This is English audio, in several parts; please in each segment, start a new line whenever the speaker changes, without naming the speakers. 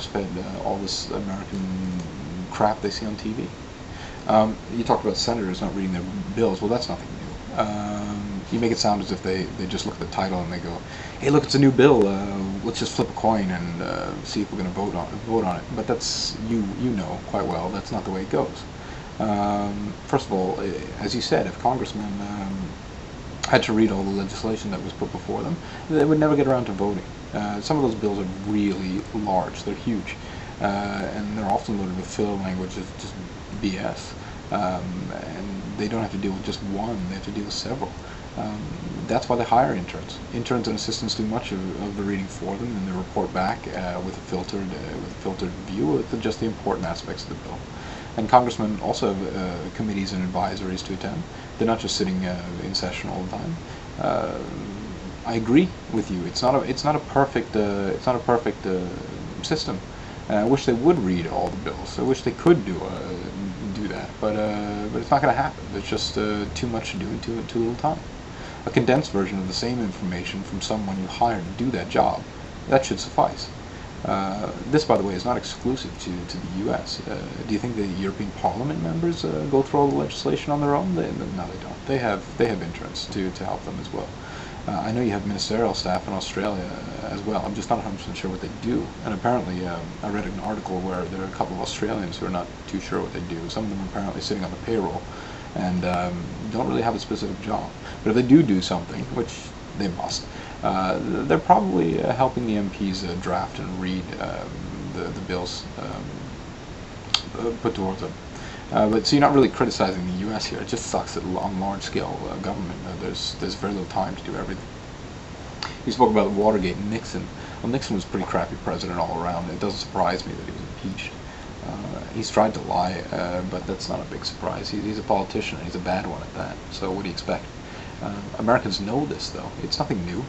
fed all this American crap they see on TV. You talked about senators not reading their bills. Well, that's nothing new. You make it sound as if they just look at the title and they go, "Hey, look, it's a new bill. Let's just flip a coin and see if we're going to vote on it." But that's you know quite well that's not the way it goes. First of all, as you said, if congressmen had to read all the legislation that was put before them, they would never get around to voting. Some of those bills are really large. They're huge. And they're often loaded with filler language that's just BS. And they don't have to deal with just one, they have to deal with several. That's why they hire interns. Interns and assistants do much of the reading for them, and they report back with a filtered view with just the important aspects of the bill. And congressmen also have committees and advisories to attend. They're not just sitting in session all the time. I agree with you. It's not a perfect system. I wish they would read all the bills. I wish they could do that, but it's not going to happen. There's just too much to do in too little time. A condensed version of the same information from someone you hire to do that job, that should suffice. This, by the way, is not exclusive to the U.S. Do you think the European Parliament members go through all the legislation on their own? No, they don't. They have interns to help them as well. I know you have ministerial staff in Australia as well. I'm just not 100% sure what they do. And apparently, I read an article where there are a couple of Australians who are not too sure what they do. Some of them are apparently sitting on the payroll and don't really have a specific job. But if they do something, which they must, they're probably helping the MPs draft and read the bills put towards them. But so you're not really criticizing the U.S. here. It just sucks that on large-scale government, there's very little time to do everything. You spoke about Watergate and Nixon. Well, Nixon was a pretty crappy president all around. It doesn't surprise me that he was impeached. He's tried to lie, but that's not a big surprise. He's a politician, and he's a bad one at that. So what do you expect? Americans know this, though. It's nothing new.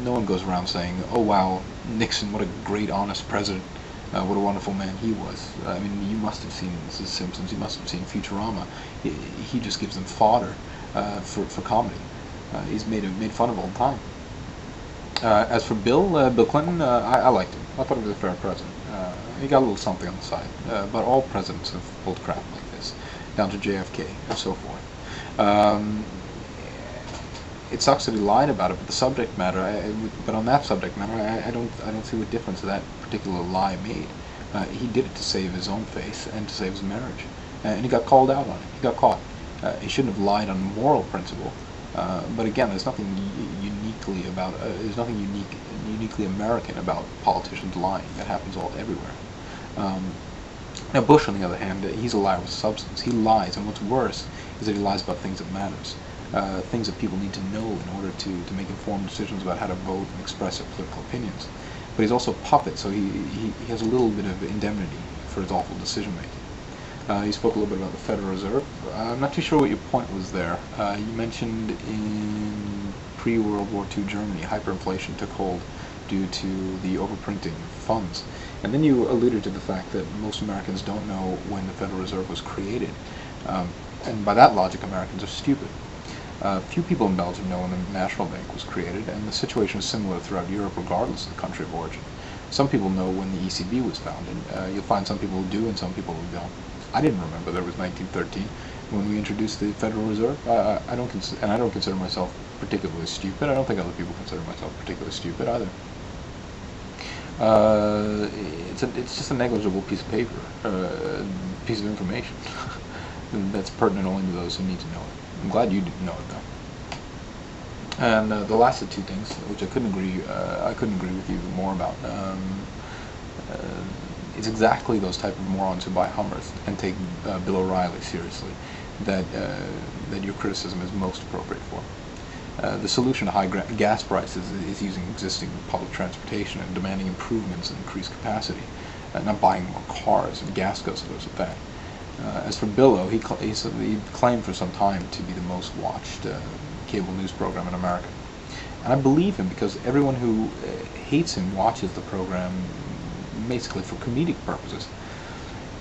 No one goes around saying, "Oh wow, Nixon, what a great, honest president. What a wonderful man he was." I mean, you must have seen The Simpsons. You must have seen Futurama. He just gives them fodder for comedy. He's made fun of all the time. As for Bill Clinton, I liked him. I thought he was a fair president. He got a little something on the side, but all presidents have pulled crap like this, down to JFK and so forth. It sucks that he lied about it, but the subject matter. But on that subject matter, I don't see what difference that particular lie made. He did it to save his own face and to save his marriage, and he got called out on it. He got caught. He shouldn't have lied on moral principle. But again, there's nothing uniquely about. There's nothing uniquely American about politicians lying. That happens everywhere. Now Bush, on the other hand, he's a liar with substance. He lies, and what's worse is that he lies about things that matters. Things that people need to know in order to make informed decisions about how to vote and express their political opinions. But he's also a puppet, so he has a little bit of indemnity for his awful decision-making. You spoke a little bit about the Federal Reserve. I'm not too sure what your point was there. You mentioned in pre-World War II Germany, hyperinflation took hold due to the overprinting of funds. And then you alluded to the fact that most Americans don't know when the Federal Reserve was created. And by that logic, Americans are stupid. Few people in Belgium know when the National Bank was created, and the situation is similar throughout Europe regardless of the country of origin. Some people know when the ECB was founded. You'll find some people who do and some people who don't. I didn't remember there was 1913 when we introduced the Federal Reserve. I don't consider myself particularly stupid. I don't think other people consider myself particularly stupid either. It's just a negligible piece of paper, piece of information that's pertinent only to those who need to know it. I'm glad you didn't know it though. And the last of two things, which I couldn't agree with you more about. It's exactly those type of morons who buy Hummers and take Bill O'Reilly seriously that your criticism is most appropriate for. The solution to high gas prices is using existing public transportation and demanding improvements and increased capacity, not buying more cars, and gas goes with that. As for Billo, he claimed for some time to be the most watched cable news program in America. And I believe him because everyone who hates him watches the program basically for comedic purposes.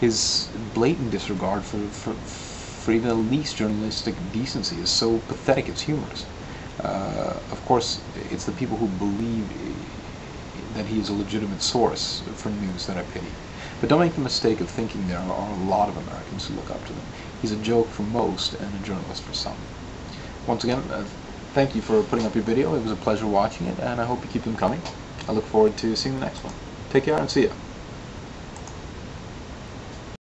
His blatant disregard for even the least journalistic decency is so pathetic it's humorous. Of course, it's the people who believe that he is a legitimate source for news that I pity. But don't make the mistake of thinking there are a lot of Americans who look up to them. He's a joke for most and a journalist for some. Once again, thank you for putting up your video. It was a pleasure watching it, and I hope you keep them coming. I look forward to seeing the next one. Take care and see ya.